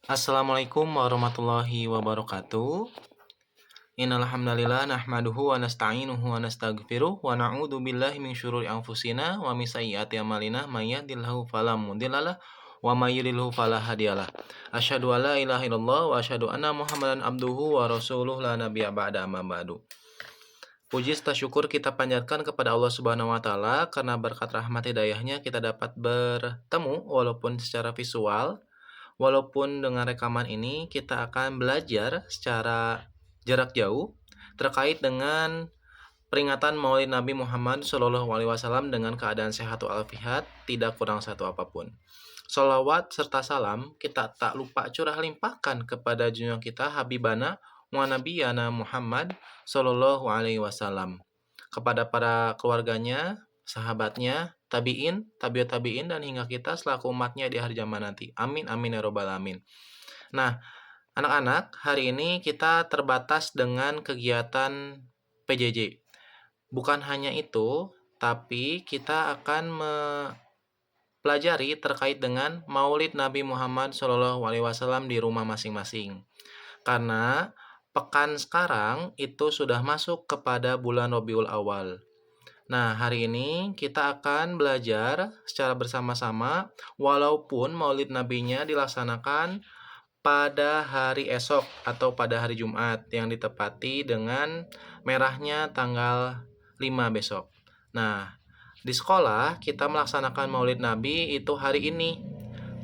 Assalamualaikum warahmatullahi wabarakatuh. Innal hamdalillah nahmaduhu wa nasta'inuhu wa nastaghfiruh wa na'udzu billahi min syururi anfusina wa min sayyiati a'malina may yahdihillahu fala mudhillalah wa may yudhlilhu fala hadiyalah. Asyhadu an la ilaha illallah wa asyhadu anna Muhammadan abduhu wa rasuluh la nabiyya ba'da amma ba'du. Puji serta syukur kita panjatkan kepada Allah Subhanahu wa taala karena berkat rahmat hidayahnya kita dapat bertemu walaupun secara visual. Walaupun dengan rekaman ini kita akan belajar secara jarak jauh terkait dengan peringatan Maulid Nabi Muhammad SAW dengan keadaan sehat walafiat, tidak kurang satu apapun. Salawat serta salam kita tak lupa curah limpahkan kepada junjungan kita Habibana wa Nabiyana Muhammad SAW, kepada para keluarganya, sahabatnya, tabi'in, tabiut tabi'in, dan hingga kita selaku umatnya di hari zaman nanti. Amin, amin ya robbal alamin. Nah, anak-anak, hari ini kita terbatas dengan kegiatan PJJ. Bukan hanya itu, tapi kita akan mempelajari terkait dengan Maulid Nabi Muhammad SAW di rumah masing-masing. Karena pekan sekarang itu sudah masuk kepada bulan Rabiul Awal. Nah, hari ini kita akan belajar secara bersama-sama walaupun Maulid Nabinya dilaksanakan pada hari esok atau pada hari Jumat yang ditepati dengan merahnya tanggal 5 besok. Nah, di sekolah kita melaksanakan Maulid Nabi itu hari ini.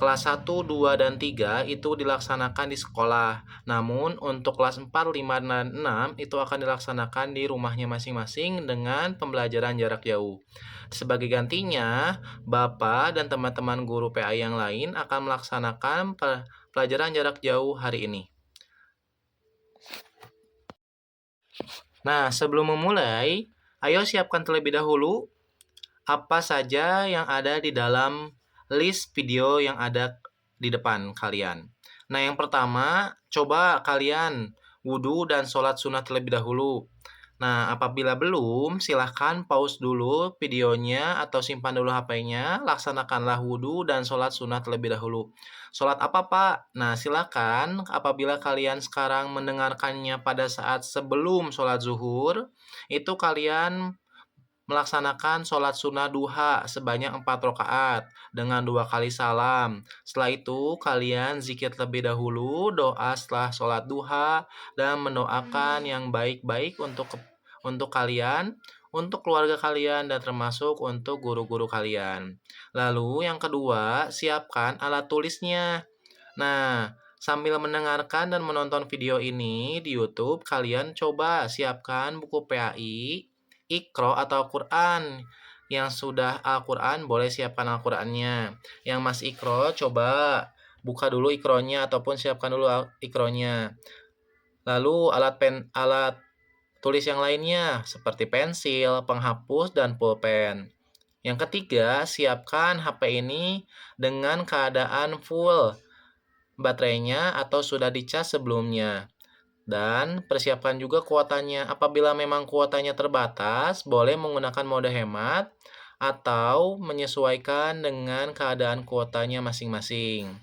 Kelas 1, 2, dan 3 itu dilaksanakan di sekolah. Namun untuk kelas 4, 5, dan 6 itu akan dilaksanakan di rumahnya masing-masing dengan pembelajaran jarak jauh. Sebagai gantinya, Bapak dan teman-teman guru PA yang lain akan melaksanakan pelajaran jarak jauh hari ini. Nah, sebelum memulai, ayo siapkan terlebih dahulu apa saja yang ada di dalam list video yang ada di depan kalian. Nah, yang pertama, coba kalian wudhu dan sholat sunat terlebih dahulu. Nah, apabila belum, silahkan pause dulu videonya atau simpan dulu HP-nya, laksanakanlah wudhu dan sholat sunat terlebih dahulu. Sholat apa, Pak? Nah, silahkan apabila kalian sekarang mendengarkannya pada saat sebelum sholat zuhur, itu kalian melaksanakan sholat sunnah duha sebanyak 4 rakaat dengan 2 kali salam. Setelah itu, kalian zikir terlebih dahulu, doa setelah sholat duha, dan mendoakan yang baik-baik untuk kalian, untuk keluarga kalian, dan termasuk untuk guru-guru kalian. Lalu yang kedua, siapkan alat tulisnya. Nah, sambil mendengarkan dan menonton video ini di YouTube, kalian coba siapkan buku PAI, Iqra atau Al-Quran. Yang sudah Al-Quran boleh siapkan Al-Qurannya. Yang masih Iqra, coba buka dulu Iqronya ataupun siapkan dulu Iqronya. Lalu alat tulis yang lainnya seperti pensil, penghapus, dan pulpen. Yang ketiga, siapkan HP ini dengan keadaan full baterainya atau sudah dicas sebelumnya. Dan persiapkan juga kuotanya. Apabila memang kuotanya terbatas, boleh menggunakan mode hemat atau menyesuaikan dengan keadaan kuotanya masing-masing.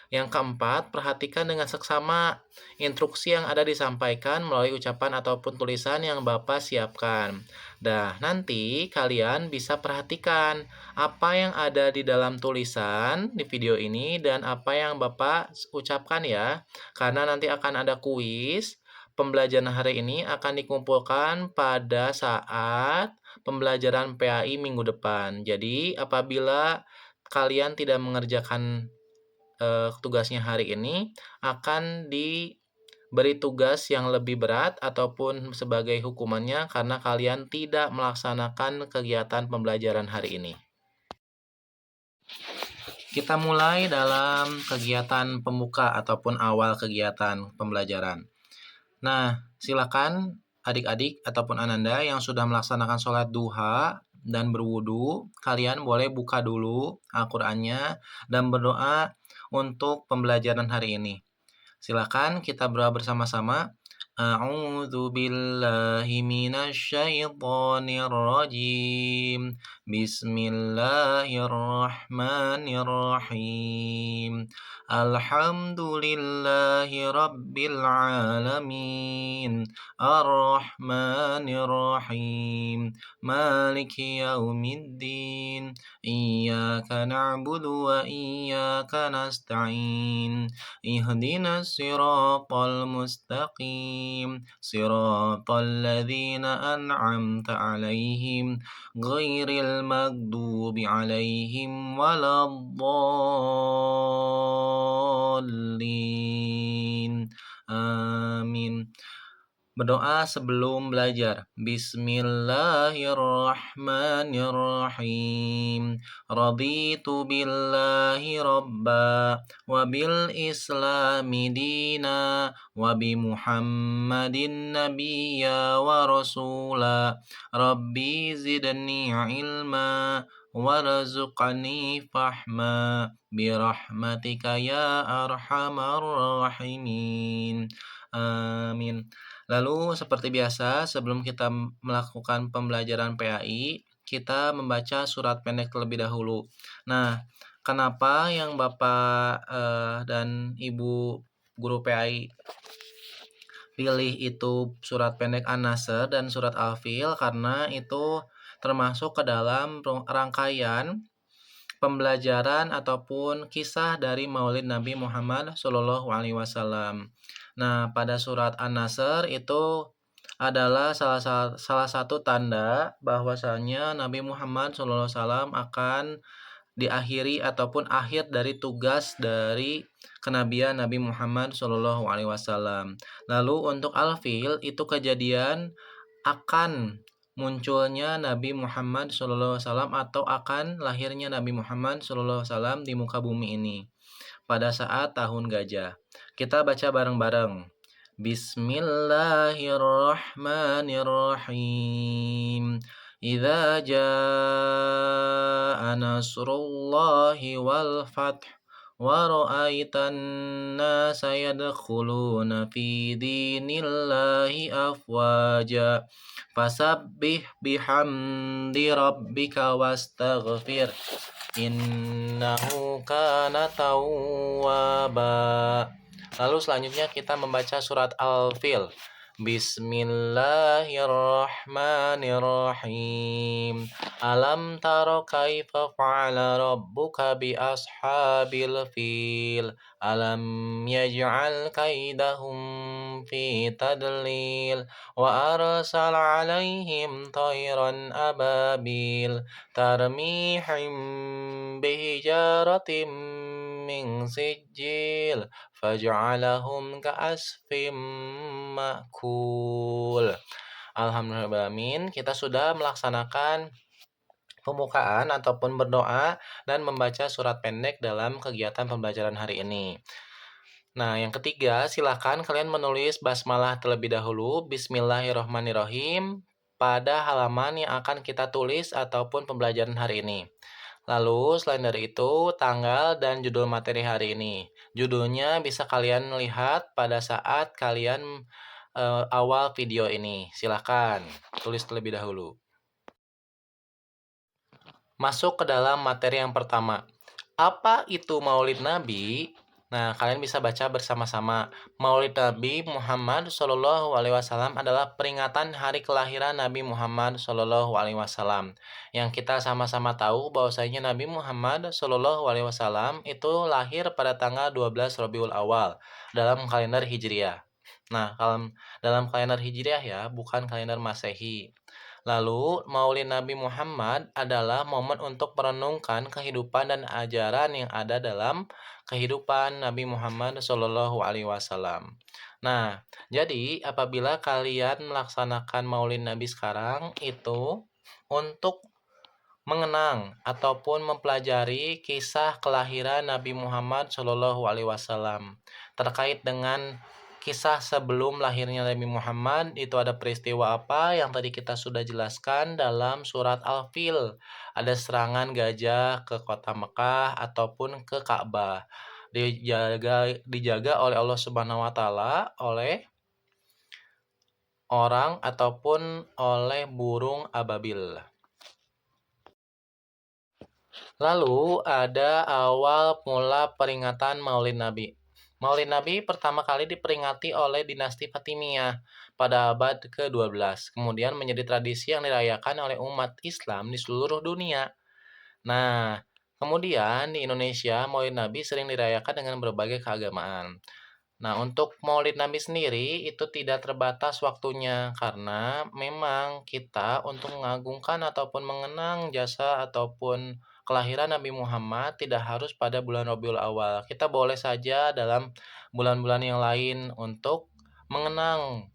Yang keempat, perhatikan dengan seksama instruksi yang ada disampaikan melalui ucapan ataupun tulisan yang Bapak siapkan. Nah, nanti kalian bisa perhatikan apa yang ada di dalam tulisan di video ini dan apa yang Bapak ucapkan ya. Karena nanti akan ada kuis. Pembelajaran hari ini akan dikumpulkan pada saat pembelajaran PAI minggu depan. Jadi, apabila kalian tidak mengerjakan tugasnya hari ini, akan diberi tugas yang lebih berat ataupun sebagai hukumannya karena kalian tidak melaksanakan kegiatan pembelajaran hari ini. Kita mulai dalam kegiatan pembuka ataupun awal kegiatan pembelajaran. Nah, silakan adik-adik ataupun ananda yang sudah melaksanakan sholat duha dan berwudu, kalian boleh buka dulu Al-Qur'annya dan berdoa untuk pembelajaran hari ini. Silakan kita berdoa bersama-sama. A'udzu billahi minasyaitonir rajim. Bismillahirrahmanirrahim. Alhamdulillahi Rabbil Alamin. Ar-Rahmanir Rahim. Maliki Yaumiddin. Iyyaka na'budu wa iyyaka nasta'in. Ihdinas siratal mustaqim. Siratal ladzina an'amta 'alaihim ghairil maghdubi 'alaihim waladdallin. Amin. Berdoa sebelum belajar. Bismillahirrahmanirrahim. Raditu billahi robba wa bil islami dina wa bi Muhammadin nabiyya wa rasula. Rabbi zidni ilma warzuqni fahma birahmatika ya arhamar rahimin. Amin. Lalu seperti biasa, sebelum kita melakukan pembelajaran PAI, kita membaca surat pendek terlebih dahulu. Nah, kenapa yang Bapak dan Ibu guru PAI pilih itu surat pendek An-Nasr dan surat Al-Fil? Karena itu termasuk ke dalam rangkaian pembelajaran ataupun kisah dari Maulid Nabi Muhammad SAW. Nah, pada surat An-Nasr itu adalah salah satu tanda bahwasanya Nabi Muhammad SAW akan diakhiri ataupun akhir dari tugas dari kenabian Nabi Muhammad SAW. Lalu untuk Al-Fil itu kejadian akan munculnya Nabi Muhammad SAW atau akan lahirnya Nabi Muhammad SAW di muka bumi ini pada saat tahun gajah. Kita baca bareng-bareng. Bismillahirrahmanirrahim. Idza jaa nasrullahi wal fath wa ra'aitan nasa yadkhuluna fi dinillahi afwaja fasabbih bihamdi rabbika wastaghfir innahu kana tawwaba. Lalu selanjutnya kita membaca surat Al-Fil. Bismillahirrahmanirrahim. Alam taro kaifa fa'ala rabbuka bi ashabil fil. Alam yaj'al kaidahum fi tadlil. Wa arsal alaihim tayran ababil. Tarmihim bihijaratim min sijil. Faj'alahum ka'asfim ma'kul. Alhamdulillahirrahmanirrahim. Kita sudah melaksanakan pembukaan ataupun berdoa dan membaca surat pendek dalam kegiatan pembelajaran hari ini. Nah, yang ketiga, silakan kalian menulis basmalah terlebih dahulu, Bismillahirrahmanirrahim, pada halaman yang akan kita tulis ataupun pembelajaran hari ini. Lalu, selain dari itu, tanggal dan judul materi hari ini. Judulnya bisa kalian lihat pada saat kalian awal video ini. Silakan tulis terlebih dahulu. Masuk ke dalam materi yang pertama. Apa itu Maulid Nabi? Nah, kalian bisa baca bersama-sama. Maulid Nabi Muhammad SAW adalah peringatan hari kelahiran Nabi Muhammad SAW. Yang kita sama-sama tahu bahwasanya Nabi Muhammad SAW itu lahir pada tanggal 12 Rabiul Awal dalam kalender Hijriah. Nah, dalam kalender Hijriah ya, bukan kalender Masehi. Lalu, Maulid Nabi Muhammad adalah momen untuk merenungkan kehidupan dan ajaran yang ada dalam kehidupan Nabi Muhammad SAW. Nah, jadi apabila kalian melaksanakan Maulid Nabi sekarang itu untuk mengenang ataupun mempelajari kisah kelahiran Nabi Muhammad SAW terkait dengan kisah sebelum lahirnya Nabi Muhammad. Itu ada peristiwa apa yang tadi kita sudah jelaskan dalam surat Al-Fil. Ada serangan gajah ke kota Mekah ataupun ke Ka'bah. Dijaga oleh Allah Subhanahu wa taala oleh orang ataupun oleh burung ababil. Lalu ada awal mula peringatan Maulid Nabi. Maulid Nabi pertama kali diperingati oleh dinasti Fatimiyah pada abad ke-12, kemudian menjadi tradisi yang dirayakan oleh umat Islam di seluruh dunia. Nah, kemudian di Indonesia, Maulid Nabi sering dirayakan dengan berbagai keagamaan. Nah, untuk Maulid Nabi sendiri itu tidak terbatas waktunya karena memang kita untuk mengagungkan ataupun mengenang jasa ataupun kelahiran Nabi Muhammad tidak harus pada bulan Rabiul Awal. Kita boleh saja dalam bulan-bulan yang lain untuk mengenang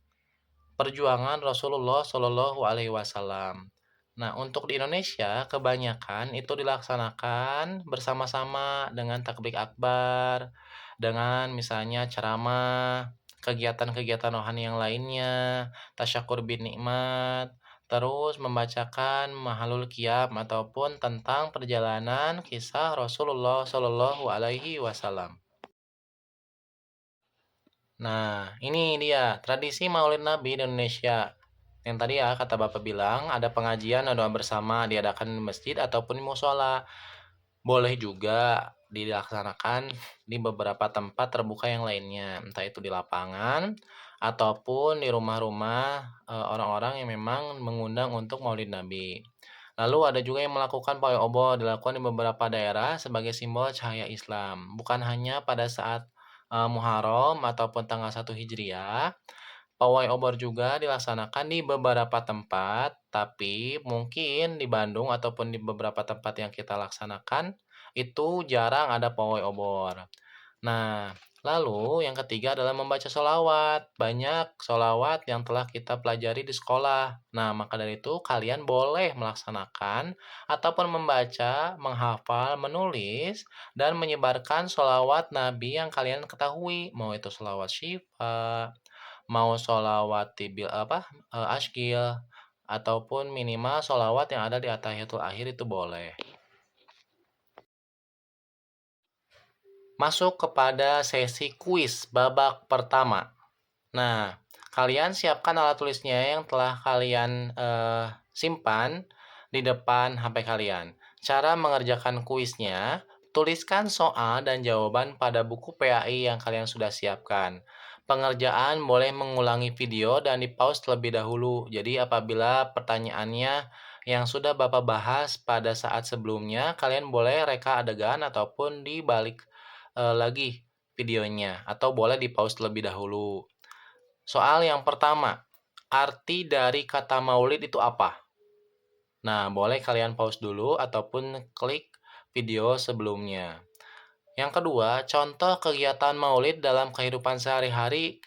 perjuangan Rasulullah Shallallahu Alaihi Wasallam. Nah, untuk di Indonesia kebanyakan itu dilaksanakan bersama-sama dengan takbir akbar, dengan misalnya ceramah, kegiatan-kegiatan rohani yang lainnya, tasyakur bin nikmat, terus membacakan mahalul qiyam ataupun tentang perjalanan kisah Rasulullah Shallallahu Alaihi Wasallam. Nah, ini dia tradisi Maulid Nabi di Indonesia. Yang tadi ya kata Bapak bilang ada pengajian atau doa bersama diadakan di masjid ataupun di musola. Boleh juga dilaksanakan di beberapa tempat terbuka yang lainnya, entah itu di lapangan ataupun di rumah-rumah orang-orang yang memang mengundang untuk Maulid Nabi. Lalu ada juga yang melakukan pawai obor dilakukan di beberapa daerah sebagai simbol cahaya Islam. Bukan hanya pada saat Muharram ataupun tanggal 1 Hijriah, pawai obor juga dilaksanakan di beberapa tempat, tapi mungkin di Bandung ataupun di beberapa tempat yang kita laksanakan itu jarang ada pawai obor. Nah, lalu yang ketiga adalah membaca sholawat. Banyak sholawat yang telah kita pelajari di sekolah. Nah, maka dari itu kalian boleh melaksanakan ataupun membaca, menghafal, menulis, dan menyebarkan sholawat Nabi yang kalian ketahui. Mau itu sholawat syifa, mau sholawat tibil asyqil, ataupun minimal sholawat yang ada di Atahiyatul Akhir itu boleh. Masuk kepada sesi kuis babak pertama. Nah, kalian siapkan alat tulisnya yang telah kalian simpan di depan HP kalian. Cara mengerjakan kuisnya, tuliskan soal dan jawaban pada buku PAI yang kalian sudah siapkan. Pengerjaan boleh mengulangi video dan di-pause terlebih dahulu. Jadi apabila pertanyaannya yang sudah Bapak bahas pada saat sebelumnya, kalian boleh reka adegan ataupun dibalik lagi videonya atau boleh di-pause terlebih dahulu. Soal yang pertama, arti dari kata maulid itu apa? Nah, boleh kalian pause dulu ataupun klik video sebelumnya. Yang kedua, contoh kegiatan maulid dalam kehidupan sehari-hari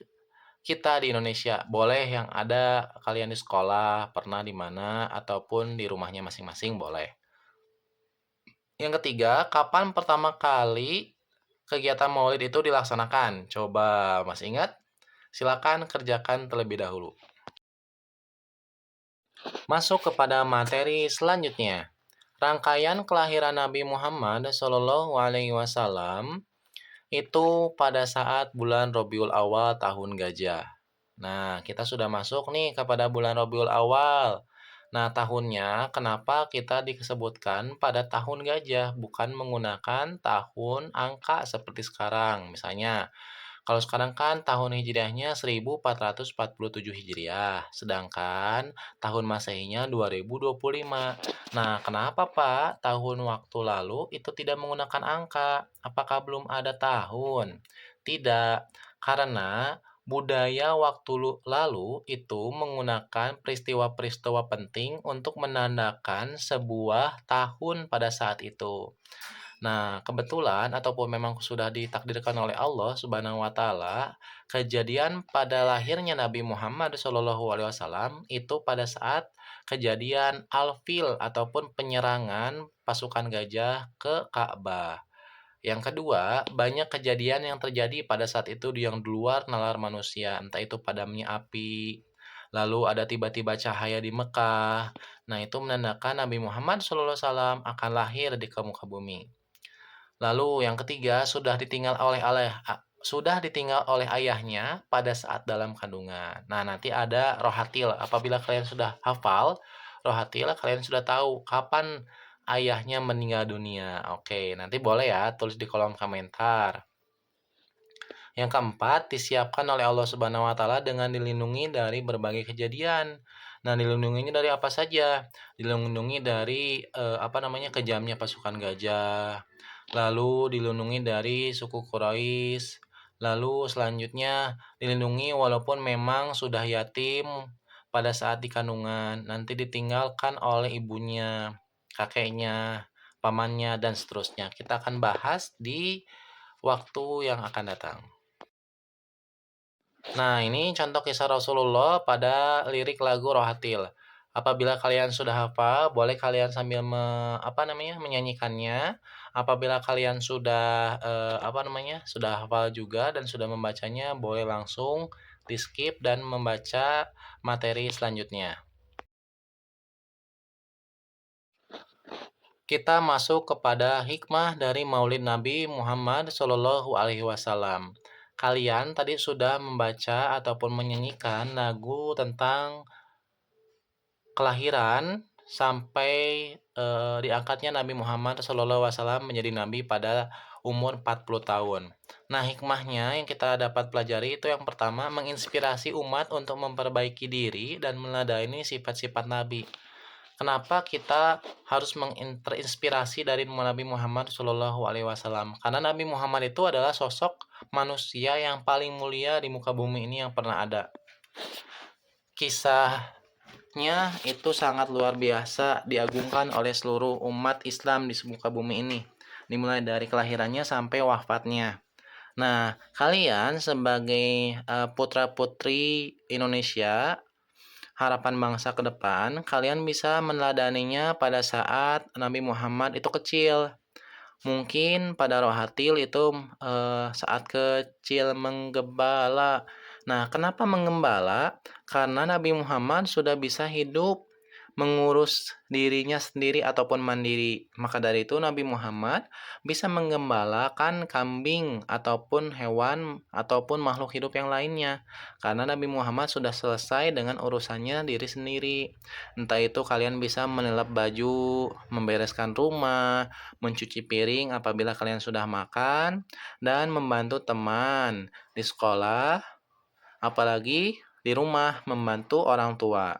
kita di Indonesia. Boleh yang ada kalian di sekolah, pernah di mana, ataupun di rumahnya masing-masing boleh. Yang ketiga, kapan pertama kali kegiatan maulid itu dilaksanakan? Coba masih ingat? Silakan kerjakan terlebih dahulu. Masuk kepada materi selanjutnya. Rangkaian kelahiran Nabi Muhammad SAW itu pada saat bulan Rabiul Awal tahun gajah. Nah, kita sudah masuk nih kepada bulan Rabiul Awal. Nah, tahunnya kenapa kita disebutkan pada tahun gajah, bukan menggunakan tahun angka seperti sekarang. Misalnya, kalau sekarang kan tahun Hijriahnya 1447 Hijriah, sedangkan tahun Masehinya 2025. Nah, kenapa Pak tahun waktu lalu itu tidak menggunakan angka? Apakah belum ada tahun? Tidak, karena budaya waktu lalu itu menggunakan peristiwa-peristiwa penting untuk menandakan sebuah tahun pada saat itu. Nah, kebetulan ataupun memang sudah ditakdirkan oleh Allah Subhanahu wa taala, kejadian pada lahirnya Nabi Muhammad SAW itu pada saat kejadian Al-Fil ataupun penyerangan pasukan gajah ke Ka'bah. Yang kedua, banyak kejadian yang terjadi pada saat itu yang di luar nalar manusia, entah itu padamnya api, lalu ada tiba-tiba cahaya di Mekah. Nah, itu menandakan Nabi Muhammad SAW akan lahir di muka bumi. Lalu yang ketiga, sudah ditinggal oleh ayahnya pada saat dalam kandungan. Nah, nanti ada rohatil. Apabila kalian sudah hafal rohatil, kalian sudah tahu kapan ayahnya meninggal dunia. Oke, nanti boleh ya tulis di kolom komentar. Yang keempat, disiapkan oleh Allah Subhanahu wa taala dengan dilindungi dari berbagai kejadian. Nah, dilindunginya dari apa saja? Dilindungi dari kejamnya pasukan gajah. Lalu dilindungi dari suku Quraisy. Lalu selanjutnya dilindungi walaupun memang sudah yatim pada saat di kandungan, nanti ditinggalkan oleh ibunya, kakeknya, pamannya dan seterusnya. Kita akan bahas di waktu yang akan datang. Nah, ini contoh kisah Rasulullah pada lirik lagu Rohatil. Apabila kalian sudah hafal, boleh kalian sambil menyanyikannya. Apabila kalian sudah sudah hafal juga dan sudah membacanya, boleh langsung di-skip dan membaca materi selanjutnya. Kita masuk kepada hikmah dari Maulid Nabi Muhammad Shallallahu Alaihi Wasallam. Kalian tadi sudah membaca ataupun menyanyikan lagu tentang kelahiran sampai diangkatnya Nabi Muhammad Shallallahu Alaihi Wasallam menjadi nabi pada umur 40 tahun. Nah, hikmahnya yang kita dapat pelajari itu yang pertama, menginspirasi umat untuk memperbaiki diri dan meneladani sifat-sifat nabi. Kenapa kita harus terinspirasi dari Nabi Muhammad Shallallahu Alaihi Wasallam? Karena Nabi Muhammad itu adalah sosok manusia yang paling mulia di muka bumi ini yang pernah ada. Kisahnya itu sangat luar biasa, diagungkan oleh seluruh umat Islam di muka bumi ini, dimulai dari kelahirannya sampai wafatnya. Nah, kalian sebagai putra-putri Indonesia, harapan bangsa ke depan, kalian bisa meneladaninya pada saat Nabi Muhammad itu kecil. Mungkin pada Rohatil itu saat kecil menggembala. Nah, kenapa menggembala? Karena Nabi Muhammad sudah bisa hidup mengurus dirinya sendiri ataupun mandiri. Maka dari itu Nabi Muhammad bisa menggembalakan kambing ataupun hewan ataupun makhluk hidup yang lainnya. Karena Nabi Muhammad sudah selesai dengan urusannya diri sendiri. Entah itu kalian bisa menelap baju, membereskan rumah, mencuci piring apabila kalian sudah makan, dan membantu teman di sekolah, apalagi di rumah membantu orang tua.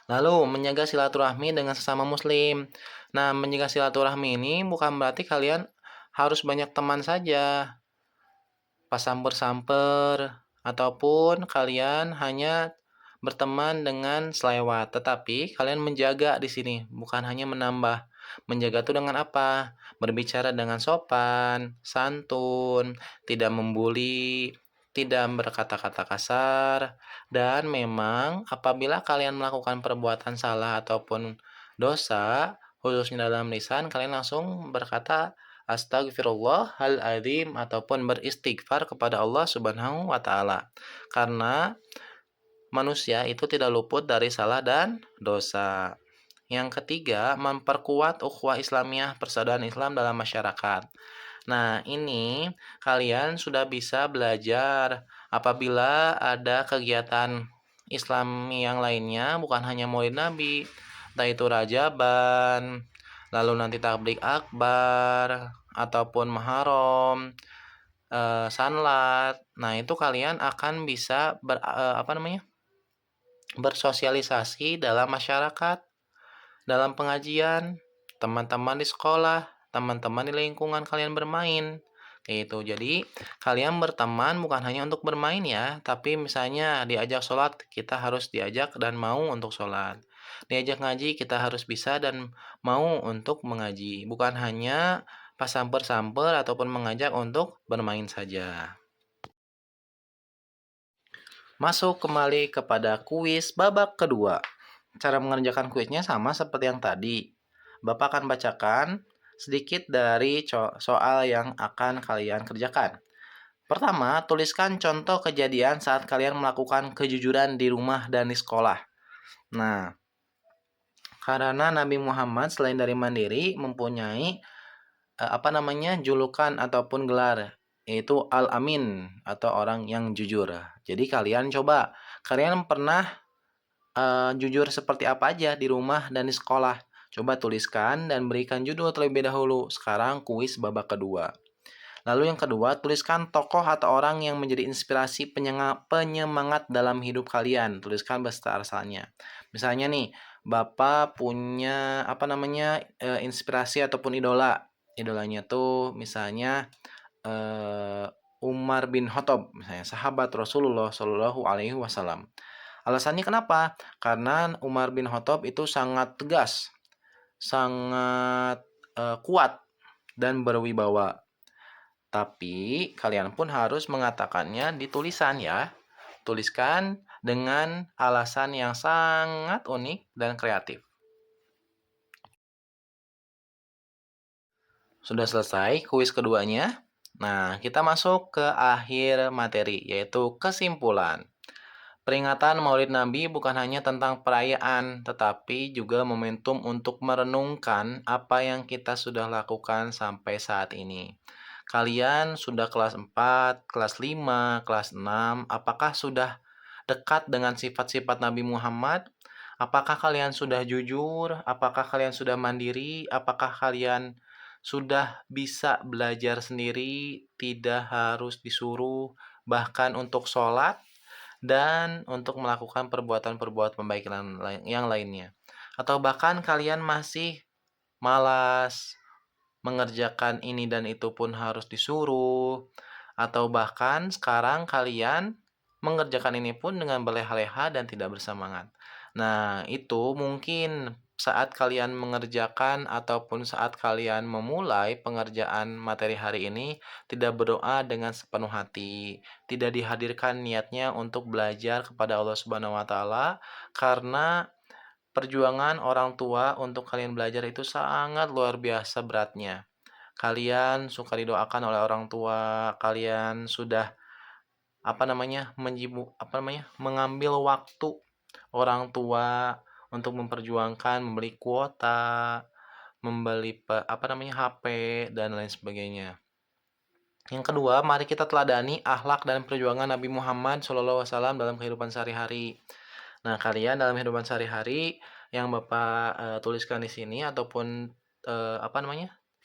Lalu, menjaga silaturahmi dengan sesama muslim. Nah, menjaga silaturahmi ini bukan berarti kalian harus banyak teman saja, pas samper-samper, ataupun kalian hanya berteman dengan selewat. Tetapi kalian menjaga di sini, bukan hanya menambah. Menjaga itu dengan apa? Berbicara dengan sopan, santun, tidak membuli, tidak berkata-kata kasar, dan memang apabila kalian melakukan perbuatan salah ataupun dosa, khususnya dalam lisan, kalian langsung berkata Astagfirullahaladzim ataupun beristighfar kepada Allah Subhanahu wa taala. Karena manusia itu tidak luput dari salah dan dosa. Yang ketiga, memperkuat ukhuwah Islamiyah, persaudaraan Islam dalam masyarakat. Nah, ini kalian sudah bisa belajar apabila ada kegiatan Islam yang lainnya, bukan hanya Maulid Nabi, entah itu Rajaban, lalu nanti Tablik Akbar, ataupun Muharram, Sanlat. Nah, itu kalian akan bisa bersosialisasi dalam masyarakat, dalam pengajian, teman-teman di sekolah, teman-teman di lingkungan kalian bermain. Kayak itu. Jadi, kalian berteman bukan hanya untuk bermain ya, tapi misalnya diajak sholat, kita harus diajak dan mau untuk sholat. Diajak ngaji, kita harus bisa dan mau untuk mengaji. Bukan hanya pas samper-samper ataupun mengajak untuk bermain saja. Masuk kembali kepada kuis babak kedua. Cara mengerjakan kuisnya sama seperti yang tadi. Bapak akan bacakan sedikit dari soal yang akan kalian kerjakan. Pertama, tuliskan contoh kejadian saat kalian melakukan kejujuran di rumah dan di sekolah. Nah, karena Nabi Muhammad selain dari mandiri mempunyai julukan ataupun gelar, yaitu Al-Amin atau orang yang jujur. Jadi kalian pernah jujur seperti apa aja di rumah dan di sekolah. Coba tuliskan dan berikan judul terlebih dahulu. Sekarang kuis babak kedua. Lalu yang kedua, tuliskan tokoh atau orang yang menjadi inspirasi penyemangat dalam hidup kalian. Tuliskan beserta asalnya. Misalnya nih, Bapak punya inspirasi ataupun idola. Idolanya tuh misalnya Umar bin Khattab, misalnya sahabat Rasulullah Shallallahu Alaihi Wasallam. Alasannya kenapa? Karena Umar bin Khattab itu sangat tegas, sangat kuat dan berwibawa. Tapi kalian pun harus mengatakannya di tulisan ya. Tuliskan dengan alasan yang sangat unik dan kreatif. Sudah selesai kuis keduanya. Nah, kita masuk ke akhir materi, yaitu kesimpulan. Peringatan Maulid Nabi bukan hanya tentang perayaan, tetapi juga momentum untuk merenungkan apa yang kita sudah lakukan sampai saat ini. Kalian sudah kelas 4, kelas 5, kelas 6, apakah sudah dekat dengan sifat-sifat Nabi Muhammad? Apakah kalian sudah jujur? Apakah kalian sudah mandiri? Apakah kalian sudah bisa belajar sendiri, tidak harus disuruh, bahkan untuk sholat? Dan untuk melakukan perbuatan-perbuatan baik yang lainnya. Atau bahkan kalian masih malas mengerjakan ini dan itu pun harus disuruh. Atau bahkan sekarang kalian mengerjakan ini pun dengan berleha-leha dan tidak bersemangat. Nah, itu mungkin saat kalian mengerjakan ataupun saat kalian memulai pengerjaan materi hari ini tidak berdoa dengan sepenuh hati, tidak dihadirkan niatnya untuk belajar kepada Allah Subhanahu wa taala karena perjuangan orang tua untuk kalian belajar itu sangat luar biasa beratnya. Kalian suka didoakan oleh orang tua, kalian sudah mengambil waktu orang tua untuk memperjuangkan membeli kuota, membeli HP dan lain sebagainya. Yang kedua, mari kita teladani akhlak dan perjuangan Nabi Muhammad SAW dalam kehidupan sehari-hari. Nah, kalian dalam kehidupan sehari-hari yang Bapak tuliskan di sini ataupun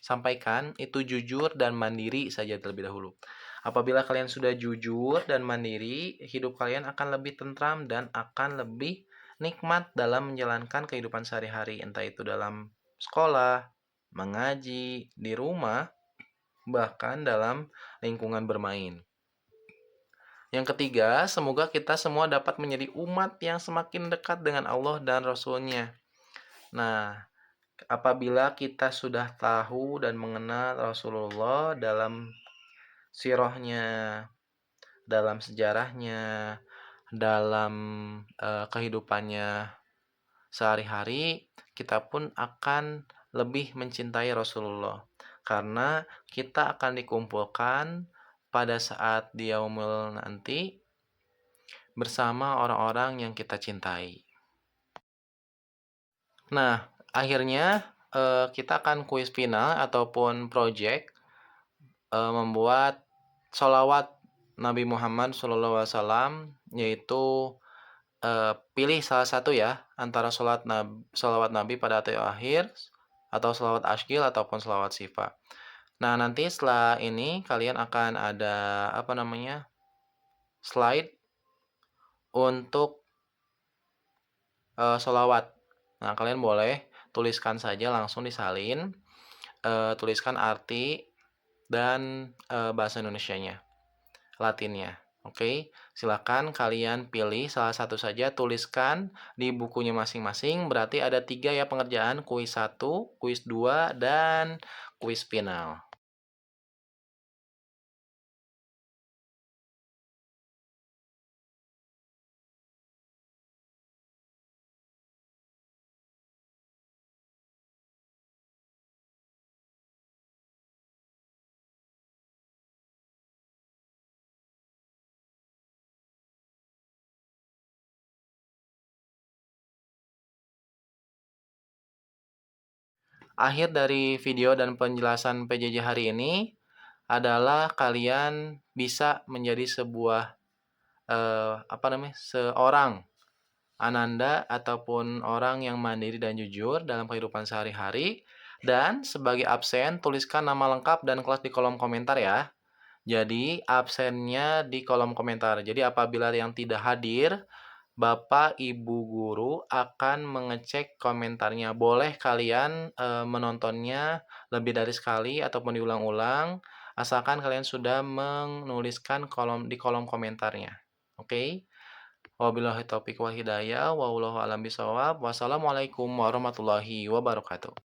sampaikan itu jujur dan mandiri saja terlebih dahulu. Apabila kalian sudah jujur dan mandiri, hidup kalian akan lebih tentram dan akan lebih nikmat dalam menjalankan kehidupan sehari-hari, entah itu dalam sekolah, mengaji, di rumah, bahkan dalam lingkungan bermain. Yang ketiga, semoga kita semua dapat menjadi umat yang semakin dekat dengan Allah dan Rasul-Nya. Nah, apabila kita sudah tahu dan mengenal Rasulullah dalam sirahnya, dalam sejarahnya, dalam kehidupannya sehari-hari, kita pun akan lebih mencintai Rasulullah. Karena kita akan dikumpulkan pada saat di yaumul nanti bersama orang-orang yang kita cintai. Nah, akhirnya kita akan kuis final ataupun project membuat sholawat Nabi Muhammad SAW, yaitu pilih salah satu ya antara sholawat Nabi pada akhir atau sholawat ashkil ataupun sholawat syifa. Nah, nanti setelah ini kalian akan ada slide untuk sholawat. Nah, kalian boleh tuliskan saja langsung disalin, tuliskan arti dan bahasa Indonesianya, Latinnya. Oke, silakan kalian pilih salah satu saja, tuliskan di bukunya masing-masing. Berarti ada 3 ya pengerjaan, kuis 1, kuis 2, dan kuis final. Akhir dari video dan penjelasan PJJ hari ini adalah kalian bisa menjadi seorang Ananda ataupun orang yang mandiri dan jujur dalam kehidupan sehari-hari. Dan sebagai absen, tuliskan nama lengkap dan kelas di kolom komentar ya. Jadi, absennya di kolom komentar. Jadi, apabila yang tidak hadir, Bapak Ibu guru akan mengecek komentarnya. Boleh kalian menontonnya lebih dari sekali ataupun diulang-ulang, asalkan kalian sudah menuliskan di kolom komentarnya. Oke? Wabillahi taufiq wal hidayah, wallahu a'lam bishawab. Wassalamualaikum warahmatullahi wabarakatuh.